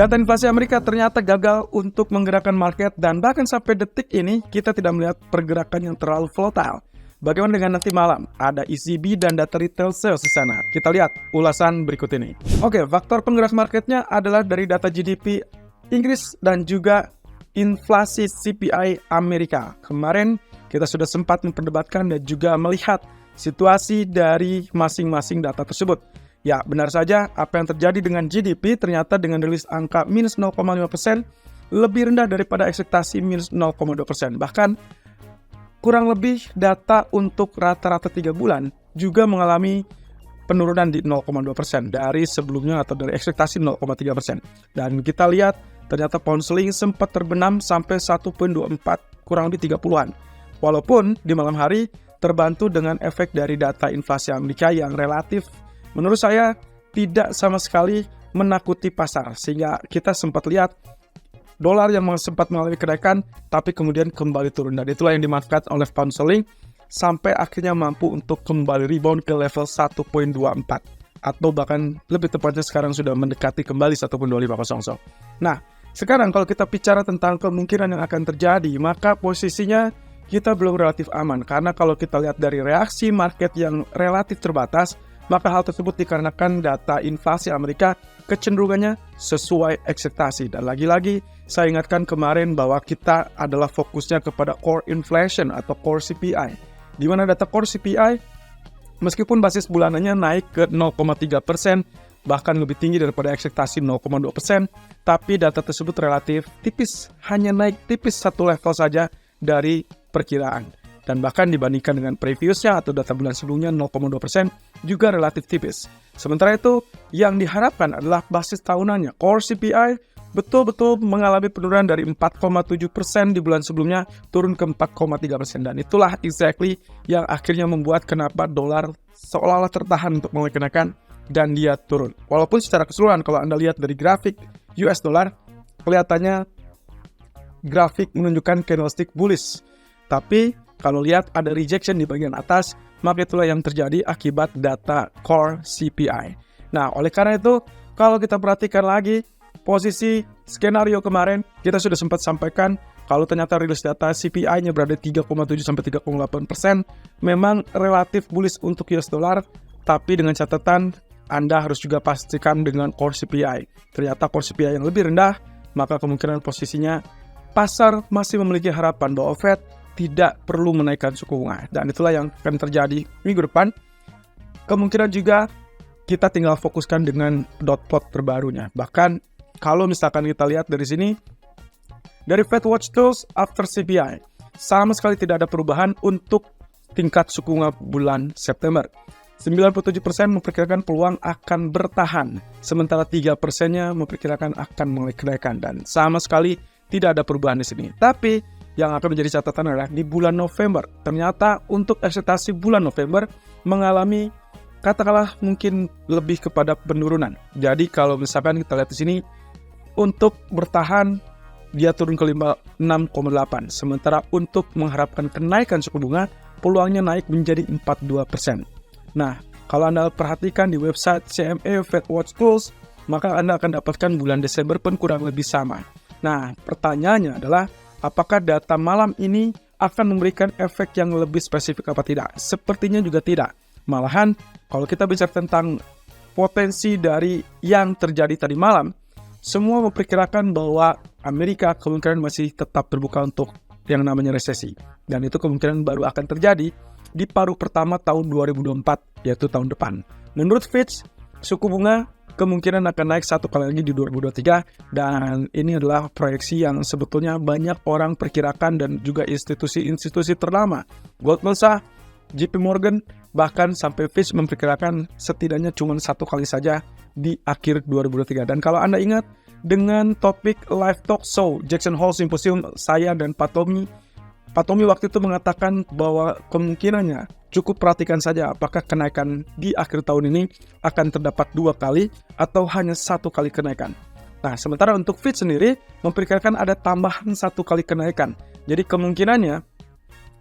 Data inflasi Amerika ternyata gagal untuk menggerakkan market dan bahkan sampai detik ini kita tidak melihat pergerakan yang terlalu volatile. Bagaimana dengan nanti malam? Ada ECB dan data retail sales di sana. Kita lihat ulasan berikut ini. Oke, faktor penggerak marketnya adalah dari data GDP Inggris dan juga inflasi CPI Amerika. Kemarin kita sudah sempat memperdebatkan dan juga melihat situasi dari masing-masing data tersebut. Ya, benar saja apa yang terjadi dengan GDP ternyata dengan rilis angka minus 0,5% lebih rendah daripada ekspektasi minus 0,2%. Bahkan kurang lebih data untuk rata-rata 3 bulan juga mengalami penurunan di 0,2% dari sebelumnya atau dari ekspektasi 0,3%. Dan kita lihat ternyata pound sterling sempat terbenam sampai 1,24 kurang lebih 30-an. Walaupun di malam hari terbantu dengan efek dari data inflasi Amerika yang relatif menurut saya tidak sama sekali menakuti pasar, sehingga kita sempat lihat dolar yang sempat mengalami kenaikan tapi kemudian kembali turun, dan itulah yang dimanfaatkan oleh pound sterling sampai akhirnya mampu untuk kembali rebound ke level 1.24 atau bahkan lebih tepatnya sekarang sudah mendekati kembali 1.2500. Nah, sekarang kalau kita bicara tentang kemungkinan yang akan terjadi, maka posisinya kita belum relatif aman, karena kalau kita lihat dari reaksi market yang relatif terbatas, maka hal tersebut dikarenakan data inflasi Amerika kecenderungannya sesuai ekspektasi. Dan lagi-lagi saya ingatkan kemarin bahwa kita adalah fokusnya kepada core inflation atau core CPI, di mana data core CPI meskipun basis bulanannya naik ke 0,3%, bahkan lebih tinggi daripada ekspektasi 0,2%, tapi data tersebut relatif tipis, hanya naik tipis satu level saja dari perkiraan. Dan bahkan dibandingkan dengan previousnya atau data bulan sebelumnya 0,2% juga relatif tipis. Sementara itu, yang diharapkan adalah basis tahunannya. Core CPI betul-betul mengalami penurunan dari 4,7% di bulan sebelumnya turun ke 4,3%. Dan itulah exactly yang akhirnya membuat kenapa dolar seolah-olah tertahan untuk mulai kenaikan dan dia turun. Walaupun secara keseluruhan kalau Anda lihat dari grafik US dollar, kelihatannya grafik menunjukkan candlestick bullish. Tapi kalau lihat ada rejection di bagian atas, maka itulah yang terjadi akibat data core CPI. Nah, oleh karena itu, kalau kita perhatikan lagi posisi skenario kemarin, kita sudah sempat sampaikan kalau ternyata rilis data CPI-nya berada 3,7 sampai 3,8%, memang relatif bullish untuk US dollar, tapi dengan catatan Anda harus juga pastikan dengan core CPI. Ternyata core CPI yang lebih rendah, maka kemungkinan posisinya pasar masih memiliki harapan bahwa Fed tidak perlu menaikkan suku bunga, dan itulah yang akan terjadi minggu depan. Kemungkinan juga kita tinggal fokuskan dengan dot plot terbarunya. Bahkan kalau misalkan kita lihat dari sini, dari Fed Watch Tools after CPI, sama sekali tidak ada perubahan untuk tingkat suku bunga bulan September. 97% memperkirakan peluang akan bertahan, sementara 3%-nya memperkirakan akan mulai kenaikan, dan sama sekali tidak ada perubahan di sini. Tapi yang akan menjadi catatan adalah di bulan November. Ternyata untuk ekspektasi bulan November mengalami katakanlah mungkin lebih kepada penurunan. Jadi kalau misalkan kita lihat di sini, untuk bertahan dia turun ke 6,8. Sementara untuk mengharapkan kenaikan suku bunga, peluangnya naik menjadi 42%. Nah, kalau Anda perhatikan di website CME Fed Watch Tools, maka Anda akan dapatkan bulan Desember pun kurang lebih sama. Nah, pertanyaannya adalah apakah data malam ini akan memberikan efek yang lebih spesifik apa tidak? Sepertinya juga tidak. Malahan, kalau kita bicara tentang potensi dari yang terjadi tadi malam, semua memperkirakan bahwa Amerika kemungkinan masih tetap terbuka untuk yang namanya resesi. Dan itu kemungkinan baru akan terjadi di paruh pertama tahun 2024, yaitu tahun depan. Menurut Fitch, suku bunga kemungkinan akan naik satu kali lagi di 2023, dan ini adalah proyeksi yang sebetulnya banyak orang perkirakan dan juga institusi-institusi ternama. Goldman Sachs, JP Morgan, bahkan sampai Fitch memperkirakan setidaknya cuma satu kali saja di akhir 2023. Dan kalau Anda ingat dengan topik Live Talk Show Jackson Hole Symposium, saya dan Pak Tommy waktu itu mengatakan bahwa kemungkinannya cukup perhatikan saja apakah kenaikan di akhir tahun ini akan terdapat 2 kali atau hanya 1 kali kenaikan. Nah, sementara untuk Fitch sendiri memperkirakan ada tambahan 1 kali kenaikan. Jadi kemungkinannya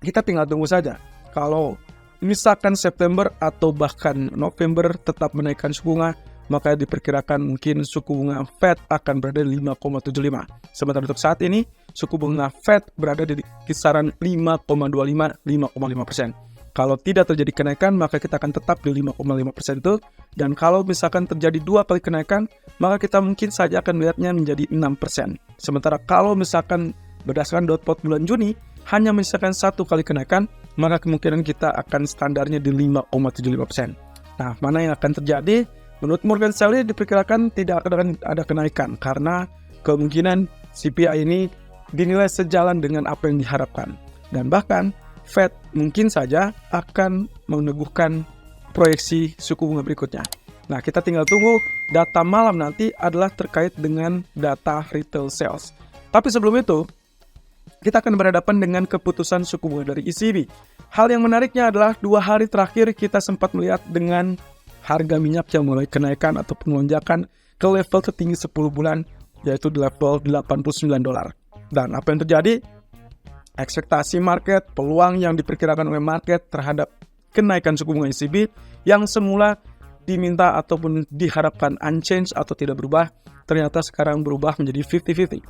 kita tinggal tunggu saja. Kalau misalkan September atau bahkan November tetap menaikkan suku bunga, maka diperkirakan mungkin suku bunga Fed akan berada di 5,75. Sementara untuk saat ini, suku bunga Fed berada di kisaran 5,25-5,5%. Kalau tidak terjadi kenaikan, maka kita akan tetap di 5,5% itu. Dan kalau misalkan terjadi 2 kali kenaikan, maka kita mungkin saja akan melihatnya menjadi 6%. Sementara kalau misalkan berdasarkan dot plot bulan Juni, hanya misalkan 1 kali kenaikan, maka kemungkinan kita akan standarnya di 5,75%. Nah, mana yang akan terjadi? Menurut Morgan Stanley diperkirakan tidak akan ada kenaikan karena kemungkinan CPI ini dinilai sejalan dengan apa yang diharapkan. Dan bahkan Fed mungkin saja akan meneguhkan proyeksi suku bunga berikutnya. Nah, kita tinggal tunggu. Data malam nanti adalah terkait dengan data retail sales. Tapi sebelum itu, kita akan berhadapan dengan keputusan suku bunga dari ECB. Hal yang menariknya adalah 2 hari terakhir kita sempat melihat dengan harga minyak yang mulai kenaikan ataupun lonjakan ke level tertinggi 10 bulan, yaitu di level $89. Dan apa yang terjadi? Ekspektasi market, peluang yang diperkirakan oleh market terhadap kenaikan suku bunga ECB yang semula diminta ataupun diharapkan unchanged atau tidak berubah, ternyata sekarang berubah menjadi 50-50.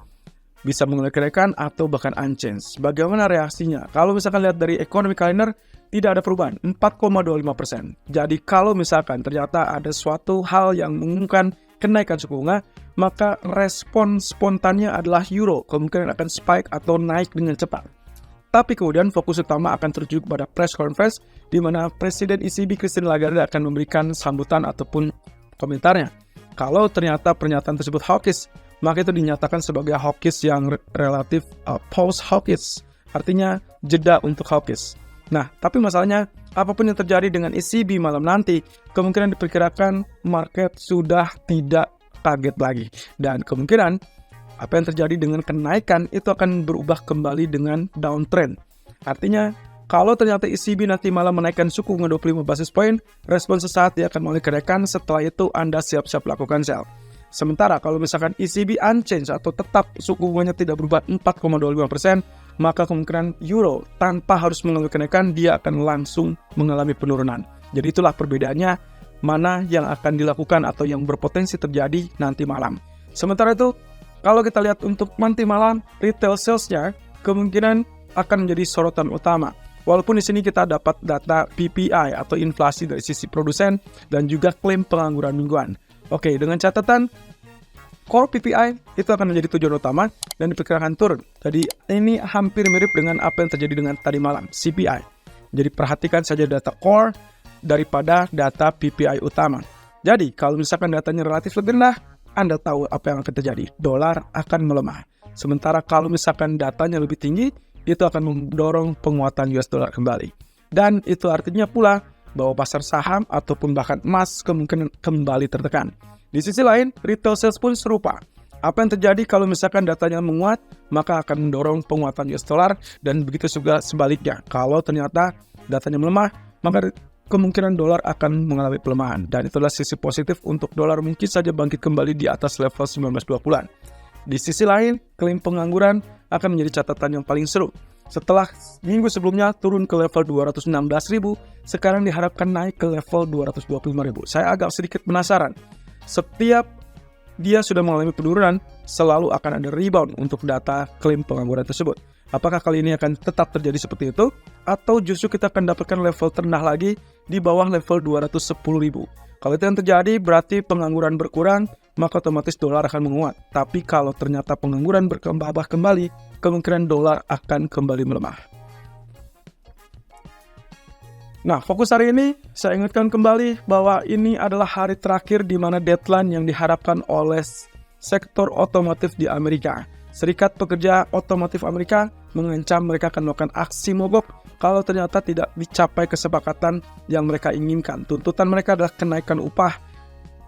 Bisa mengalami kenaikan atau bahkan unchanged. Bagaimana reaksinya? Kalau misalkan lihat dari economic calendar, tidak ada perubahan, 4,25%. Jadi kalau misalkan ternyata ada suatu hal yang mengumumkan kenaikan suku bunga, maka respon spontannya adalah euro, kemungkinan akan spike atau naik dengan cepat. Tapi kemudian fokus utama akan tertuju pada press conference, di mana Presiden ECB Christine Lagarde akan memberikan sambutan ataupun komentarnya. Kalau ternyata pernyataan tersebut hawkish, maka itu dinyatakan sebagai hawkish yang relatif post-hawkish, artinya jeda untuk hawkish. Nah, tapi masalahnya, apapun yang terjadi dengan ECB malam nanti, kemungkinan diperkirakan market sudah tidak kaget lagi. Dan kemungkinan, apa yang terjadi dengan kenaikan itu akan berubah kembali dengan downtrend. Artinya, kalau ternyata ECB nanti malam menaikkan suku bunga 25 basis point, respon sesaat dia akan mulai kenaikan, setelah itu Anda siap-siap lakukan sell. Sementara kalau misalkan ECB unchanged atau tetap suku bunganya tidak berubah 4,25%, maka kemungkinan euro tanpa harus mengalami kenaikan, dia akan langsung mengalami penurunan. Jadi itulah perbedaannya mana yang akan dilakukan atau yang berpotensi terjadi nanti malam. Sementara itu, kalau kita lihat untuk nanti malam, retail sales-nya kemungkinan akan menjadi sorotan utama. Walaupun di sini kita dapat data PPI atau inflasi dari sisi produsen dan juga klaim pengangguran mingguan. Oke, dengan catatan core PPI itu akan menjadi tujuan utama dan diperkirakan turun. Jadi ini hampir mirip dengan apa yang terjadi dengan tadi malam, CPI. Jadi perhatikan saja data core daripada data PPI utama. Jadi kalau misalkan datanya relatif lebih rendah, Anda tahu apa yang akan terjadi. Dolar akan melemah. Sementara kalau misalkan datanya lebih tinggi, itu akan mendorong penguatan US dollar kembali. Dan itu artinya pula bahwa pasar saham ataupun bahkan emas kemungkinan kembali tertekan. Di sisi lain, retail sales pun serupa. Apa yang terjadi kalau misalkan datanya menguat, maka akan mendorong penguatan US dollar, dan begitu juga sebaliknya. Kalau ternyata datanya melemah, maka kemungkinan dolar akan mengalami pelemahan. Dan itulah sisi positif untuk dolar mungkin saja bangkit kembali di atas level 1920-an. Di sisi lain, klaim pengangguran akan menjadi catatan yang paling seru. Setelah minggu sebelumnya turun ke level 216.000, sekarang diharapkan naik ke level 225.000. Saya agak sedikit penasaran. Setiap dia sudah mengalami penurunan, selalu akan ada rebound untuk data klaim pengangguran tersebut. Apakah kali ini akan tetap terjadi seperti itu? Atau justru kita akan dapatkan level terendah lagi di bawah level 210.000? Kalau itu yang terjadi, berarti pengangguran berkurang, maka otomatis dolar akan menguat. Tapi kalau ternyata pengangguran berkembang kembali, kemungkinan dolar akan kembali melemah. Nah, fokus hari ini, saya ingatkan kembali bahwa ini adalah hari terakhir di mana deadline yang diharapkan oleh sektor otomotif di Amerika. Serikat Pekerja Otomotif Amerika mengancam mereka akan melakukan aksi mogok kalau ternyata tidak dicapai kesepakatan yang mereka inginkan. Tuntutan mereka adalah kenaikan upah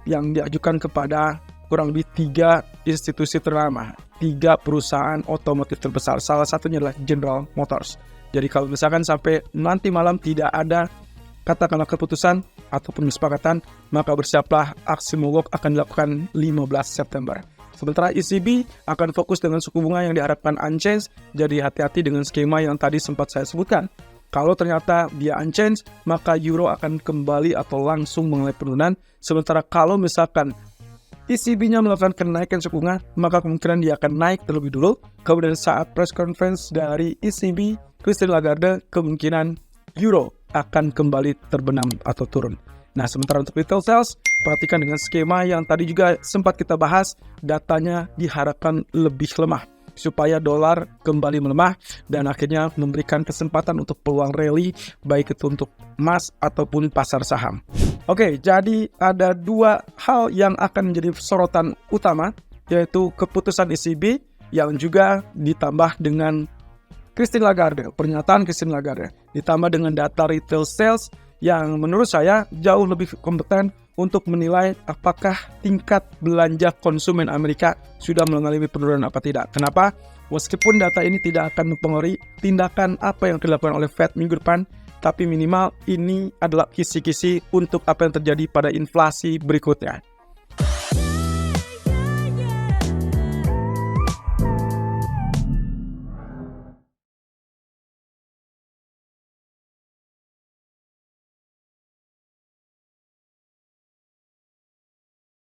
yang diajukan kepada kurang lebih 3 institusi ternama, 3 perusahaan otomotif terbesar. Salah satunya adalah General Motors. Jadi kalau misalkan sampai nanti malam tidak ada katakanlah keputusan ataupun kesepakatan, maka bersiaplah aksi mogok akan dilakukan 15 September. Sementara ECB akan fokus dengan suku bunga yang diharapkan unchanged, jadi hati-hati dengan skema yang tadi sempat saya sebutkan. Kalau ternyata dia unchanged, maka euro akan kembali atau langsung mengalami penurunan. Sementara kalau misalkan ECB-nya melakukan kenaikan suku bunga, maka kemungkinan dia akan naik terlebih dulu. Kemudian saat press conference dari ECB, Christine Lagarde, kemungkinan euro akan kembali terbenam atau turun. Nah, sementara untuk retail sales, perhatikan dengan skema yang tadi juga sempat kita bahas, datanya diharapkan lebih lemah supaya dolar kembali melemah dan akhirnya memberikan kesempatan untuk peluang rally baik itu untuk emas ataupun pasar saham. Oke, jadi ada dua hal yang akan menjadi sorotan utama, yaitu keputusan ECB yang juga ditambah dengan Christine Lagarde, pernyataan Christine Lagarde, ditambah dengan data retail sales yang menurut saya jauh lebih kompeten untuk menilai apakah tingkat belanja konsumen Amerika sudah mengalami penurunan apa tidak. Kenapa? Meskipun data ini tidak akan mempengaruhi tindakan apa yang dilakukan oleh Fed minggu depan, tapi minimal ini adalah kisi-kisi untuk apa yang terjadi pada inflasi berikutnya.